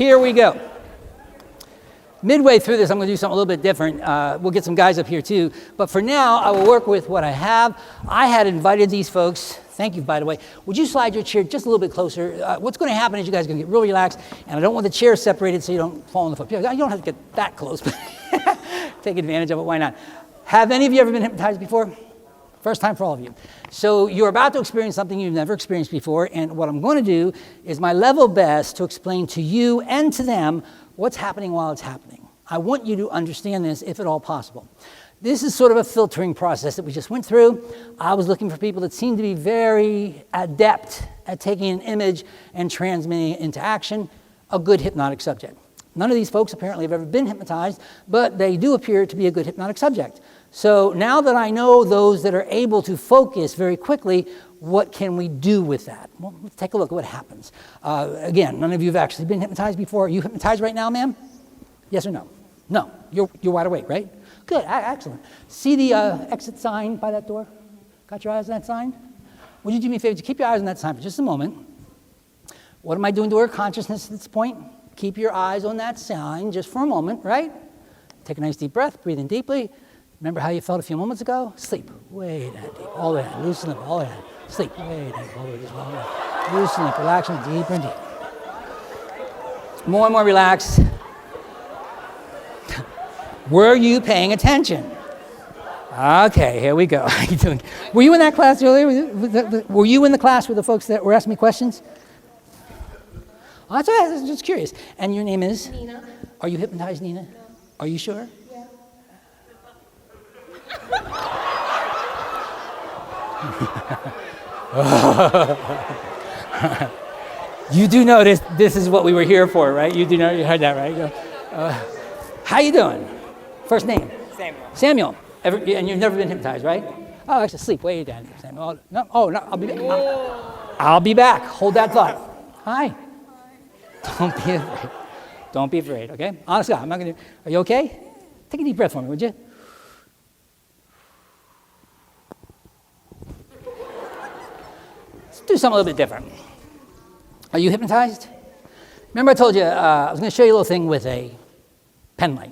here we go. Midway through this, I'm going to do something a little bit different. We'll get some guys up here too. But for now, I will work with what I have. I had invited these folks. Thank you, by the way. Would you slide your chair just a little bit closer? What's going to happen is you guys are going to get real relaxed. And I don't want the chair separated so you don't fall on the floor. You don't have to get that close, but take advantage of it. Why not? Have any of you ever been hypnotized before? First time for all of you. So you're about to experience something you've never experienced before. And what I'm going to do is my level best to explain to you and to them what's happening while it's happening. I want you to understand this if at all possible. This is sort of a filtering process that we just went through. I was looking for people that seemed to be very adept at taking an image and transmitting it into action, a good hypnotic subject. None of these folks apparently have ever been hypnotized, but they do appear to be a good hypnotic subject. So now that I know those that are able to focus very quickly, what can we do with that? Well, let's take a look at what happens. Again, none of you have actually been hypnotized before. Are you hypnotized right now, ma'am? Yes or no? No. You're wide awake, right? Good. Excellent. See the exit sign by that door? Got your eyes on that sign? Would you do me a favor? Keep your eyes on that sign for just a moment. What am I doing to our consciousness at this point? Keep your eyes on that sign just for a moment, right? Take a nice deep breath. Breathe in deeply. Remember how you felt a few moments ago? Sleep. Way down deep. All the way down. Loosen up. All the way down. Sleep. Way down. All the way down. Loosen up. Relaxing deeper and deeper. More and more relaxed. Were you paying attention? Okay, here we go. How you doing? Were you in that class earlier? Were you in the class with the folks that were asking me questions? Oh, that's all right. I was just curious. And your name is? Nina. Are you hypnotized, Nina? No. Are you sure? Yeah. You do know this is what we were here for, right? You do know, you heard that, right? How you doing? First name? Samuel. Samuel. And you've never been hypnotized, right? Oh, actually, sleep way down, Samuel. No, I'll be back. I'll be back. Hold that thought. Hi. Don't be afraid. Don't be afraid, okay? Honestly, I'm not going to. Are you okay? Take a deep breath for me, would you? Let's do something a little bit different. Are you hypnotized? Remember I told you I was going to show you a little thing with a pen light.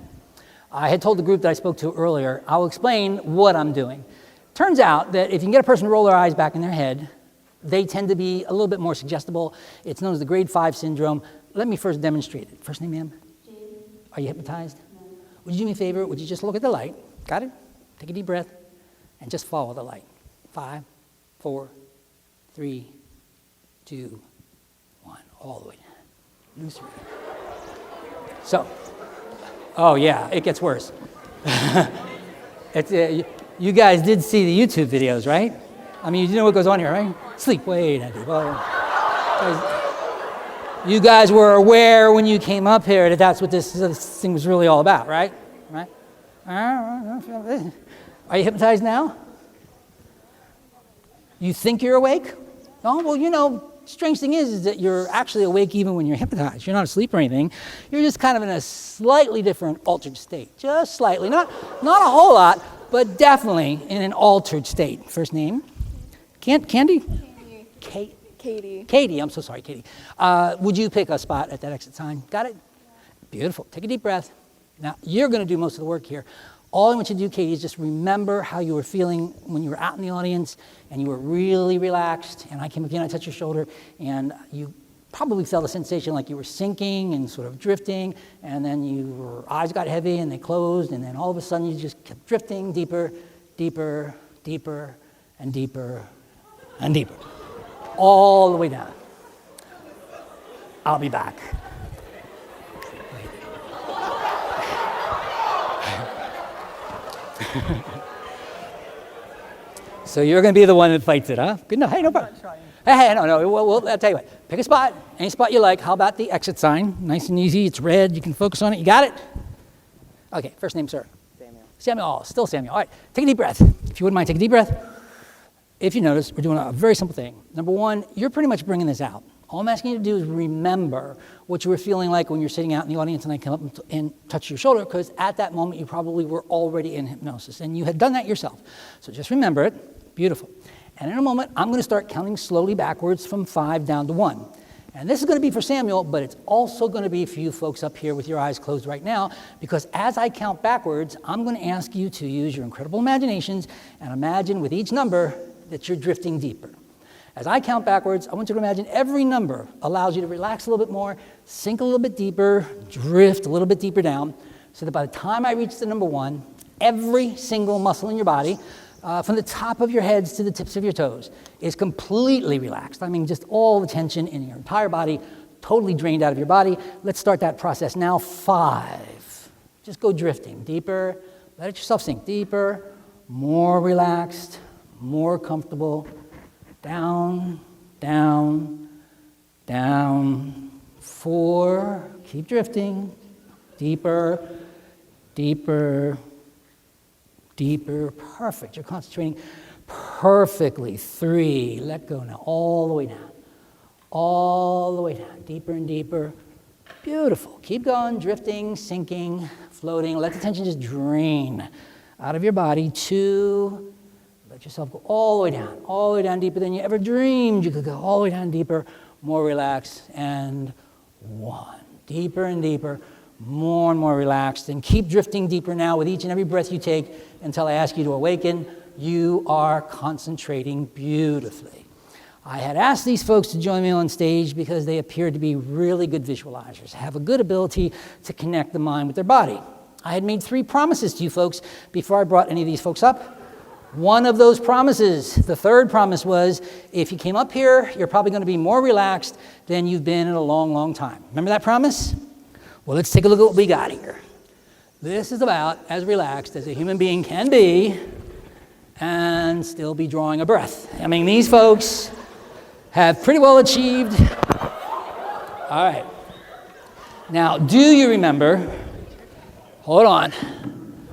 I had told the group that I spoke to earlier, I'll explain what I'm doing. Turns out that if you can get a person to roll their eyes back in their head, they tend to be a little bit more suggestible. It's known as the grade 5 syndrome. Let me first demonstrate it. First name, ma'am? Jane. Are you hypnotized? No. Would you do me a favor? Would you just look at the light? Got it? Take a deep breath and just follow the light. 5, 4, 3, 2, 1. All the way down. Loose. So, oh yeah, it gets worse. You guys did see the YouTube videos, right? I mean, you know what goes on here, right? Sleep, wait. You guys were aware when you came up here that that's what this thing was really all about, right? Right? Are you hypnotized now? You think you're awake? Oh, well, you know, strange thing is that you're actually awake even when you're hypnotized. You're not asleep or anything. You're just kind of in a slightly different altered state. Just slightly. Not a whole lot, but definitely in an altered state. First name? Candy? Katie. Katie, I'm so sorry, Katie. Would you pick a spot at that exit sign? Got it? Beautiful. Take a deep breath. Now, you're going to do most of the work here. All I want you to do, Katie, is just remember how you were feeling when you were out in the audience and you were really relaxed, and I came up and I touched your shoulder, and you probably felt a sensation like you were sinking and sort of drifting, and then your eyes got heavy and they closed, and then all of a sudden you just kept drifting deeper, deeper, deeper, and deeper, and deeper. All the way down. I'll be back. So you're going to be the one that fights it, huh? Good. No, hey, no problem. Hey, no. Well, I'll tell you what. Pick a spot, any spot you like. How about the exit sign? Nice and easy. It's red. You can focus on it. You got it? Okay. First name, sir. Samuel. Still Samuel. All right. Take a deep breath. If you wouldn't mind, take a deep breath. If you notice, we're doing a very simple thing. Number one, you're pretty much bringing this out. All I'm asking you to do is remember what you were feeling like when you're sitting out in the audience and I come up and touch your shoulder, because at that moment you probably were already in hypnosis and you had done that yourself. So just remember it. Beautiful. And in a moment, I'm going to start counting slowly backwards from 5 down to 1. And this is going to be for Samuel, but it's also going to be for you folks up here with your eyes closed right now, because as I count backwards, I'm going to ask you to use your incredible imaginations and imagine with each number that you're drifting deeper. As I count backwards, I want you to imagine every number allows you to relax a little bit more, sink a little bit deeper, drift a little bit deeper down, so that by the time I reach the number 1, every single muscle in your body, from the top of your heads to the tips of your toes, is completely relaxed. I mean, just all the tension in your entire body, totally drained out of your body. Let's start that process now. 5. Just go drifting deeper. Let yourself sink deeper, more relaxed, more comfortable. Down, down, down. 4. Keep drifting. Deeper, deeper, deeper. Perfect. You're concentrating perfectly. 3. Let go now. All the way down. All the way down. Deeper and deeper. Beautiful. Keep going. Drifting, sinking, floating. Let the tension just drain out of your body. 2. Let yourself go all the way down deeper than you ever dreamed you could go. All the way down deeper, more relaxed. And 1. Deeper and deeper. More and more relaxed, and keep drifting deeper now with each and every breath you take until I ask you to awaken. You are concentrating beautifully. I had asked these folks to join me on stage because they appeared to be really good visualizers, have a good ability to connect the mind with their body. I had made 3 promises to you folks before I brought any of these folks up. One of those promises, the third promise, was if you came up here, you're probably going to be more relaxed than you've been in a long, long time. Remember that promise? Well, let's take a look at what we got here. This is about as relaxed as a human being can be and still be drawing a breath. I mean, these folks have pretty well achieved. All right. Now, do you remember? Hold on.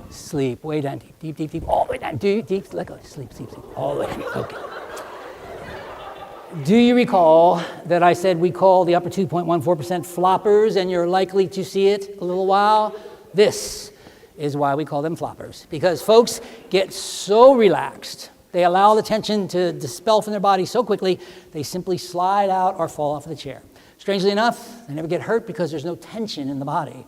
Sleep, way down deep, deep, deep, deep, all the way down, deep, deep, let go, sleep, sleep, sleep, all the way down, okay. Do you recall that I said we call the upper 2.14% floppers, and you're likely to see it a little while? This is why we call them floppers, because folks get so relaxed, they allow the tension to dispel from their body so quickly, they simply slide out or fall off of the chair. Strangely enough, they never get hurt because there's no tension in the body,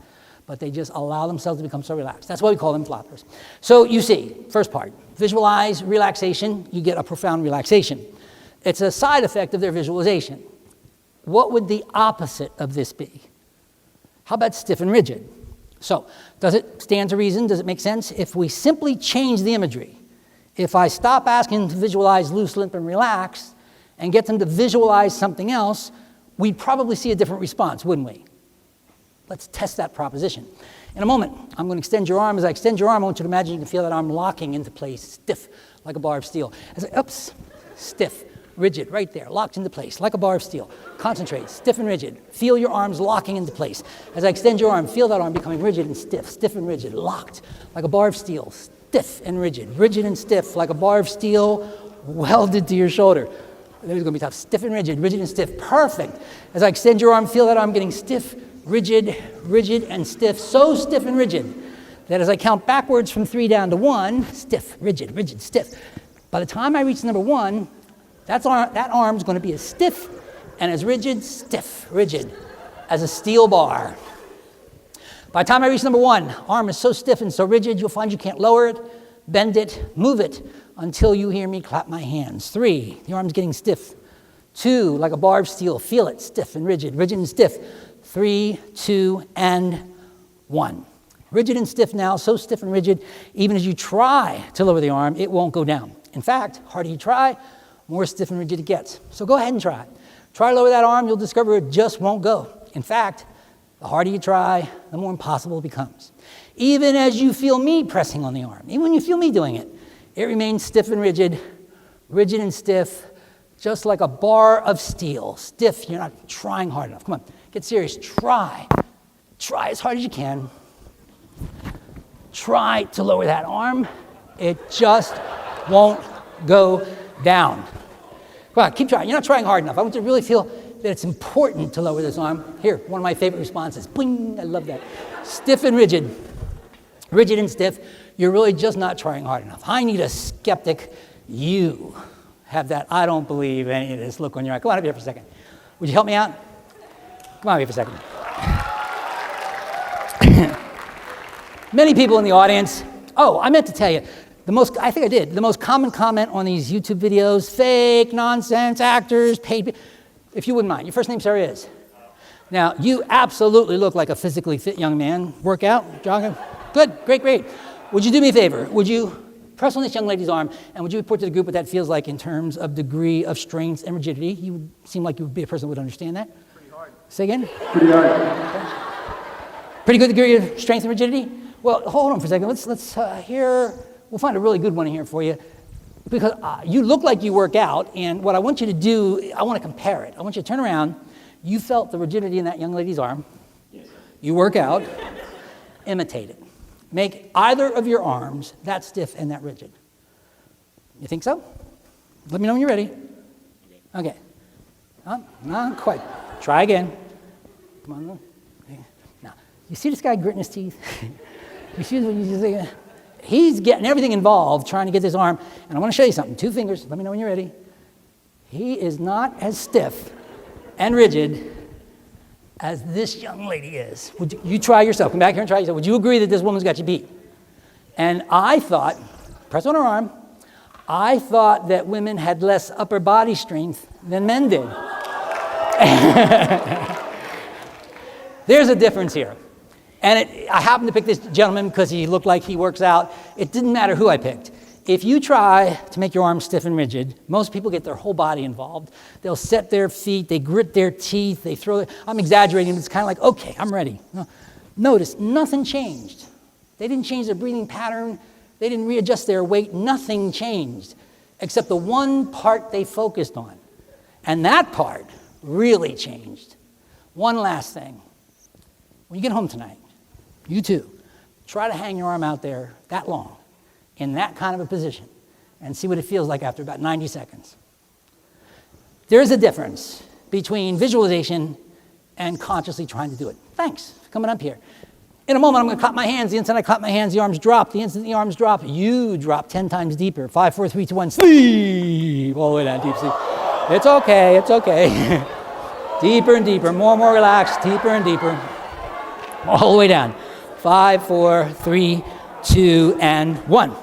but they just allow themselves to become so relaxed. That's why we call them floppers. So you see, first part, visualize relaxation, you get a profound relaxation. It's a side effect of their visualization. What would the opposite of this be? How about stiff and rigid? So, does it stand to reason? Does it make sense? If we simply change the imagery, if I stop asking them to visualize loose, limp, and relaxed, and get them to visualize something else, we'd probably see a different response, wouldn't we? Let's test that proposition. In a moment, I'm going to extend your arm. As I extend your arm, I want you to imagine you can feel that arm locking into place, stiff, like a bar of steel. Stiff. Rigid, right there, locked into place, like a bar of steel. Concentrate, stiff and rigid. Feel your arms locking into place. As I extend your arm, feel that arm becoming rigid and stiff and rigid, locked, like a bar of steel, stiff and rigid and stiff, like a bar of steel welded to your shoulder. There's going to be tough, stiff and rigid and stiff, perfect. As I extend your arm, feel that arm getting stiff, rigid and stiff, so stiff and rigid that as I count backwards from 3 down to 1, stiff, rigid, stiff. By the time I reach number 1, that arm's going to be as stiff and as rigid, rigid, as a steel bar. By the time I reach number 1, arm is so stiff and so rigid, you'll find you can't lower it, bend it, move it, until you hear me clap my hands. 3, the arm's getting stiff. 2, like a bar of steel, feel it, stiff and rigid and stiff. 3, 2, and 1. Rigid and stiff now, so stiff and rigid, even as you try to lower the arm, it won't go down. In fact, harder you try, more stiff and rigid it gets. So go ahead and try. Try to lower that arm, you'll discover it just won't go. In fact, the harder you try, the more impossible it becomes. Even as you feel me pressing on the arm, even when you feel me doing it, it remains stiff and rigid and stiff, just like a bar of steel. Stiff, you're not trying hard enough. Come on, get serious, try. Try as hard as you can. Try to lower that arm. It just won't go down. Come on, keep trying. You're not trying hard enough. I want you to really feel that it's important to lower this arm. Here, one of my favorite responses. Bling, I love that. Stiff and rigid and stiff. You're really just not trying hard enough. I need a skeptic. You have that I don't believe any of this look on your eye. Come on up here for a second. Would you help me out? Come on here for a second. Many people in the audience, oh, I meant to tell you, the most common comment on these YouTube videos, fake, nonsense, actors, paid, if you wouldn't mind, your first name, Sarah, is? Now, you absolutely look like a physically fit young man. Workout, jogging, good, great. Would you do me a favor? Would you press on this young lady's arm, and would you report to the group what that feels like in terms of degree of strength and rigidity? You would seem like you would be a person who would understand that. Pretty hard. Say again? Pretty hard. Okay. Pretty good degree of strength and rigidity? Well, hold on for a second. Let's here, we'll find a really good one here for you. Because you look like you work out, and what I want you to do, I want to compare it. I want you to turn around. You felt the rigidity in that young lady's arm. Yes, sir. You work out. Imitate it. Make either of your arms that stiff and that rigid. You think so? Let me know when you're ready. Okay. Not quite. Try again. Come on. Now, you see this guy gritting his teeth? You see what you think? He's getting everything involved trying to get this arm. And I want to show you something. 2 fingers. Let me know when you're ready. He is not as stiff and rigid as this young lady is. Would you try yourself? Come back here and try yourself. Would you agree that this woman's got you beat? And I thought, press on her arm, I thought that women had less upper body strength than men did. There's a difference here. And I happened to pick this gentleman because he looked like he works out. It didn't matter who I picked. If you try to make your arms stiff and rigid, most people get their whole body involved. They'll set their feet, they grit their teeth, they throw it. I'm exaggerating, but it's kind of like, okay, I'm ready. No. Notice, nothing changed. They didn't change their breathing pattern. They didn't readjust their weight. Nothing changed, except the one part they focused on. And that part really changed. One last thing. When you get home tonight, you too, try to hang your arm out there that long, in that kind of a position, and see what it feels like after about 90 seconds. There's a difference between visualization and consciously trying to do it. Thanks for coming up here. In a moment, I'm going to clap my hands. The instant I clap my hands, the arms drop. The instant the arms drop, you drop 10 times deeper. 5, 4, 3, 2, 1, sleep. All the way down, deep sleep. It's okay. Deeper and deeper, more and more relaxed, deeper and deeper. All the way down. 5, 4, 3, 2, and 1.